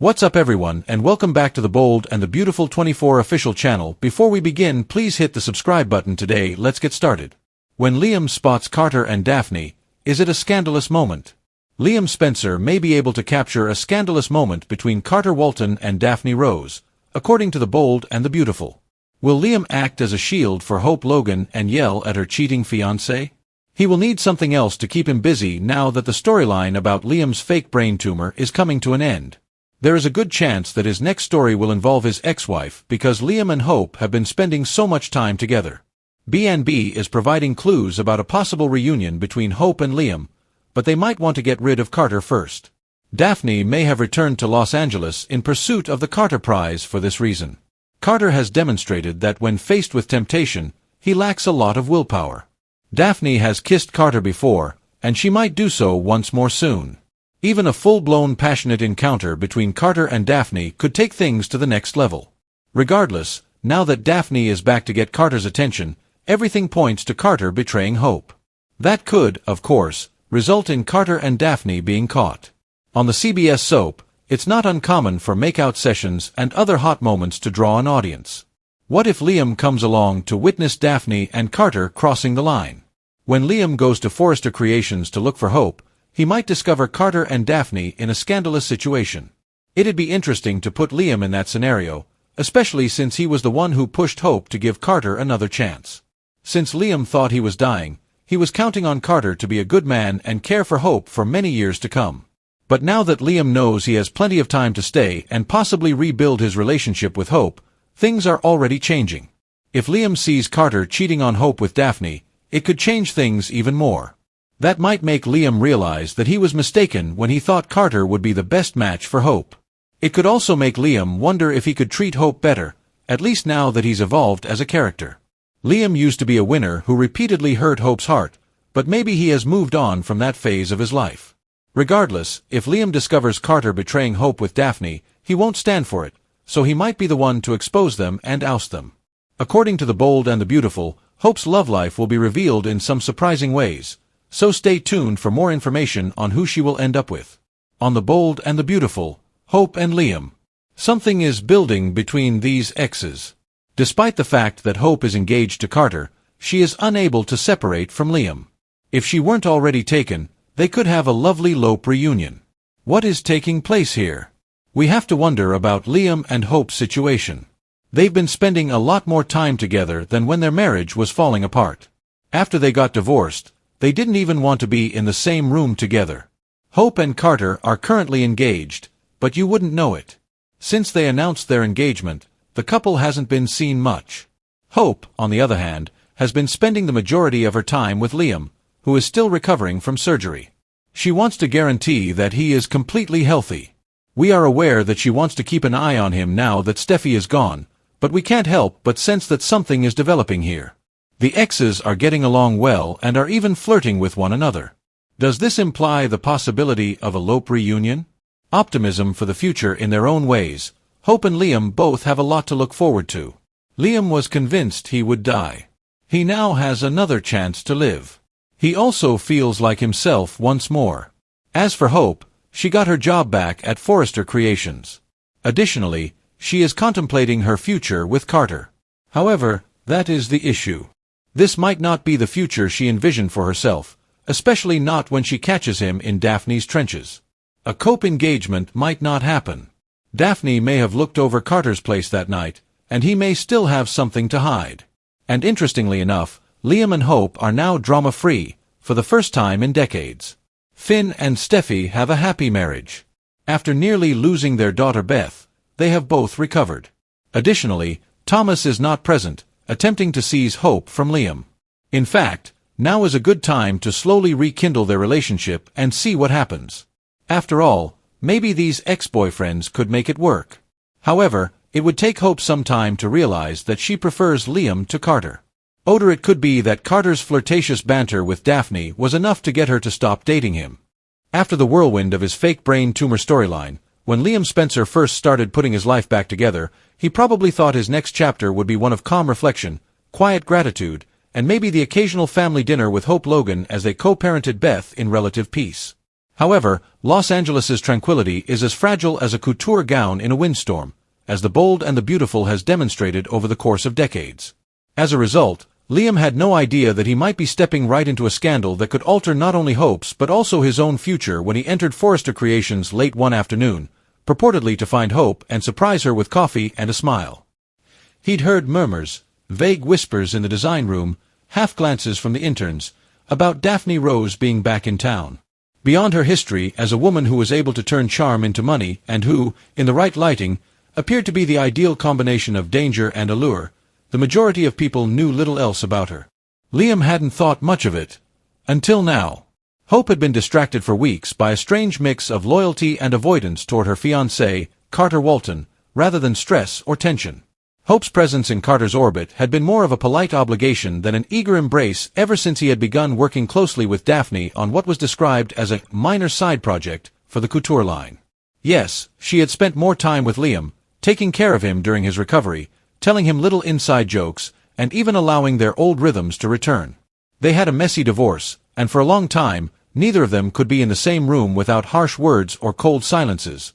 What's up everyone, and welcome back to the Bold and the Beautiful 24 official channel. Before we begin, please hit the subscribe button today. Let's get started. When Liam spots Carter and Daphne, is it a scandalous moment? Liam Spencer may be able to capture a scandalous moment between Carter Walton and Daphne Rose, according to the Bold and the Beautiful. Will Liam act as a shield for Hope Logan and yell at her cheating fiancé? He will need something else to keep him busy now that the storyline about Liam's fake brain tumor is coming to an end. There is a good chance that his next story will involve his ex-wife because Liam and Hope have been spending so much time together. B&B is providing clues about a possible reunion between Hope and Liam, but they might want to get rid of Carter first. Daphne may have returned to Los Angeles in pursuit of the Carter Prize for this reason. Carter has demonstrated that when faced with temptation, he lacks a lot of willpower. Daphne has kissed Carter before, and she might do so once more soon. Even a full-blown passionate encounter between Carter and Daphne could take things to the next level. Regardless, now that Daphne is back to get Carter's attention, everything points to Carter betraying Hope. That could, of course, result in Carter and Daphne being caught. On the CBS soap, it's not uncommon for makeout sessions and other hot moments to draw an audience. What if Liam comes along to witness Daphne and Carter crossing the line? When Liam goes to Forrester Creations to look for Hope, he might discover Carter and Daphne in a scandalous situation. It'd be interesting to put Liam in that scenario, especially since he was the one who pushed Hope to give Carter another chance. Since Liam thought he was dying, he was counting on Carter to be a good man and care for Hope for many years to come. But now that Liam knows he has plenty of time to stay and possibly rebuild his relationship with Hope, things are already changing. If Liam sees Carter cheating on Hope with Daphne, it could change things even more. That might make Liam realize that he was mistaken when he thought Carter would be the best match for Hope. It could also make Liam wonder if he could treat Hope better, at least now that he's evolved as a character. Liam used to be a winner who repeatedly hurt Hope's heart, but maybe he has moved on from that phase of his life. Regardless, if Liam discovers Carter betraying Hope with Daphne, he won't stand for it, so he might be the one to expose them and oust them. According to the Bold and the Beautiful, Hope's love life will be revealed in some surprising ways, so stay tuned for more information on who she will end up with. On the Bold and the Beautiful, Hope and Liam. Something is building between these exes. Despite the fact that Hope is engaged to Carter, she is unable to separate from Liam. If she weren't already taken, they could have a lovely Lope reunion. What is taking place here? We have to wonder about Liam and Hope's situation. They've been spending a lot more time together than when their marriage was falling apart. After they got divorced, they didn't even want to be in the same room together. Hope and Carter are currently engaged, but you wouldn't know it. Since they announced their engagement, the couple hasn't been seen much. Hope, on the other hand, has been spending the majority of her time with Liam, who is still recovering from surgery. She wants to guarantee that he is completely healthy. We are aware that she wants to keep an eye on him now that Steffi is gone, but we can't help but sense that something is developing here. The exes are getting along well and are even flirting with one another. Does this imply the possibility of a Lope reunion? Optimism for the future in their own ways. Hope and Liam both have a lot to look forward to. Liam was convinced he would die. He now has another chance to live. He also feels like himself once more. As for Hope, she got her job back at Forrester Creations. Additionally, she is contemplating her future with Carter. However, that is the issue. This might not be the future she envisioned for herself, especially not when she catches him in Daphne's trenches. A Cope engagement might not happen. Daphne may have looked over Carter's place that night, and he may still have something to hide. And interestingly enough, Liam and Hope are now drama-free, for the first time in decades. Finn and Steffi have a happy marriage. After nearly losing their daughter Beth, they have both recovered. Additionally, Thomas is not present, attempting to seize Hope from Liam. In fact, now is a good time to slowly rekindle their relationship and see what happens. After all, maybe these ex-boyfriends could make it work. However, it would take Hope some time to realize that she prefers Liam to Carter. Or it could be that Carter's flirtatious banter with Daphne was enough to get her to stop dating him. After the whirlwind of his fake brain tumor storyline, when Liam Spencer first started putting his life back together, he probably thought his next chapter would be one of calm reflection, quiet gratitude, and maybe the occasional family dinner with Hope Logan as they co-parented Beth in relative peace. However, Los Angeles's tranquility is as fragile as a couture gown in a windstorm, as the bold and the beautiful has demonstrated over the course of decades. As a result, Liam had no idea that he might be stepping right into a scandal that could alter not only Hope's but also his own future when he entered Forrester Creations late one afternoon, purportedly to find Hope and surprise her with coffee and a smile. He'd heard murmurs, vague whispers in the design room, half-glances from the interns, about Daphne Rose being back in town. Beyond her history as a woman who was able to turn charm into money and who, in the right lighting, appeared to be the ideal combination of danger and allure, the majority of people knew little else about her. Liam hadn't thought much of it. Until now. Hope had been distracted for weeks by a strange mix of loyalty and avoidance toward her fiancé, Carter Walton, rather than stress or tension. Hope's presence in Carter's orbit had been more of a polite obligation than an eager embrace ever since he had begun working closely with Daphne on what was described as a minor side project for the couture line. Yes, she had spent more time with Liam, taking care of him during his recovery, telling him little inside jokes, and even allowing their old rhythms to return. They had a messy divorce, and for a long time, neither of them could be in the same room without harsh words or cold silences.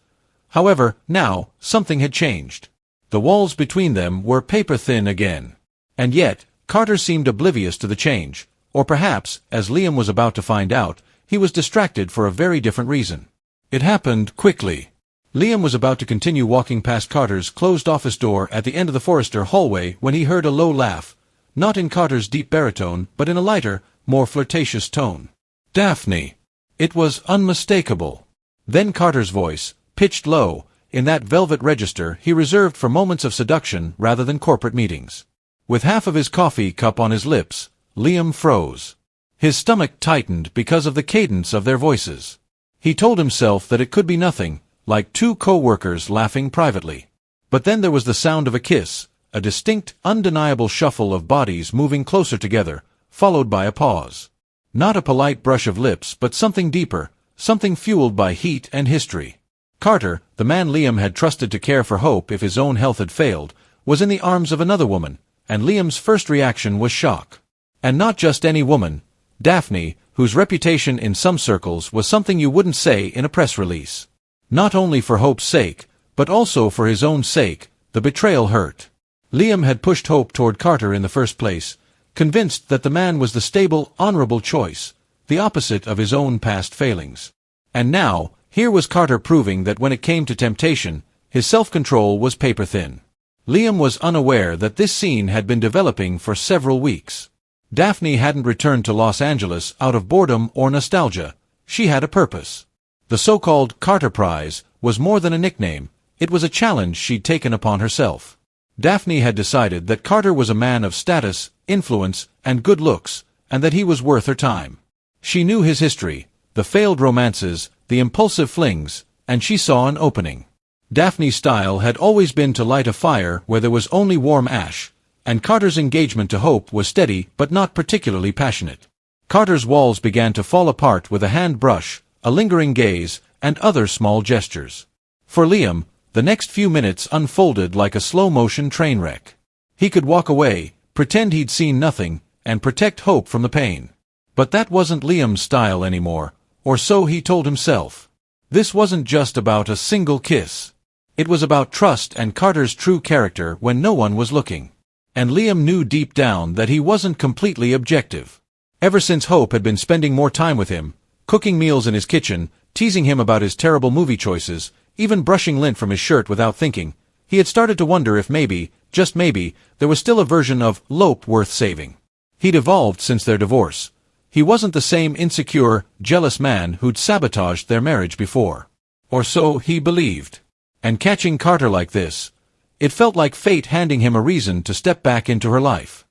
However, now, something had changed. The walls between them were paper-thin again. And yet, Carter seemed oblivious to the change, or perhaps, as Liam was about to find out, he was distracted for a very different reason. It happened quickly. Liam was about to continue walking past Carter's closed office door at the end of the Forrester hallway when he heard a low laugh, not in Carter's deep baritone, but in a lighter, more flirtatious tone. Daphne. It was unmistakable. Then Carter's voice, pitched low, in that velvet register he reserved for moments of seduction rather than corporate meetings. With half of his coffee cup on his lips, Liam froze. His stomach tightened because of the cadence of their voices. He told himself that it could be nothing, like two co-workers laughing privately. But then there was the sound of a kiss, a distinct, undeniable shuffle of bodies moving closer together, followed by a pause. Not a polite brush of lips, but something deeper, something fueled by heat and history. Carter, the man Liam had trusted to care for Hope if his own health had failed, was in the arms of another woman, and Liam's first reaction was shock. And not just any woman, Daphne, whose reputation in some circles was something you wouldn't say in a press release. Not only for Hope's sake, but also for his own sake, the betrayal hurt. Liam had pushed Hope toward Carter in the first place, convinced that the man was the stable, honorable choice, the opposite of his own past failings. And now, here was Carter proving that when it came to temptation, his self-control was paper-thin. Liam was unaware that this scene had been developing for several weeks. Daphne hadn't returned to Los Angeles out of boredom or nostalgia. She had a purpose. The so-called Carter Prize was more than a nickname, it was a challenge she'd taken upon herself. Daphne had decided that Carter was a man of status, influence, and good looks, and that he was worth her time. She knew his history, the failed romances, the impulsive flings, and she saw an opening. Daphne's style had always been to light a fire where there was only warm ash, and Carter's engagement to Hope was steady but not particularly passionate. Carter's walls began to fall apart with a hand brush, a lingering gaze, and other small gestures. For Liam, the next few minutes unfolded like a slow-motion train wreck. He could walk away, pretend he'd seen nothing, and protect Hope from the pain. But that wasn't Liam's style anymore, or so he told himself. This wasn't just about a single kiss. It was about trust and Carter's true character when no one was looking. And Liam knew deep down that he wasn't completely objective. Ever since Hope had been spending more time with him, cooking meals in his kitchen, teasing him about his terrible movie choices, even brushing lint from his shirt without thinking, he had started to wonder if maybe, just maybe, there was still a version of Lope worth saving. He'd evolved since their divorce. He wasn't the same insecure, jealous man who'd sabotaged their marriage before. Or so he believed. And catching Carter like this, it felt like fate handing him a reason to step back into her life.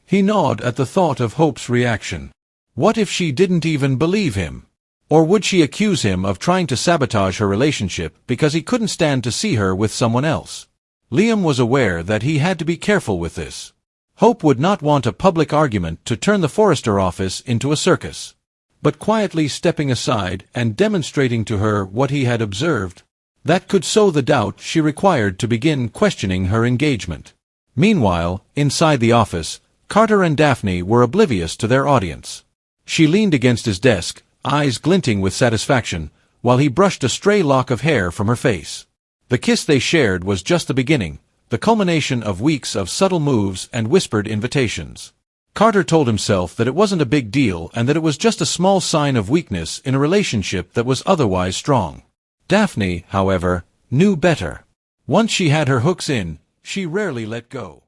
He gnawed at the thought of Hope's reaction. What if she didn't even believe him? Or would she accuse him of trying to sabotage her relationship because he couldn't stand to see her with someone else? Liam was aware that he had to be careful with this. Hope would not want a public argument to turn the Forrester office into a circus. But quietly stepping aside and demonstrating to her what he had observed, that could sow the doubt she required to begin questioning her engagement. Meanwhile, inside the office, Carter and Daphne were oblivious to their audience. She leaned against his desk, eyes glinting with satisfaction, while he brushed a stray lock of hair from her face. The kiss they shared was just the beginning, the culmination of weeks of subtle moves and whispered invitations. Carter told himself that it wasn't a big deal and that it was just a small sign of weakness in a relationship that was otherwise strong. Daphne, however, knew better. Once she had her hooks in, she rarely let go.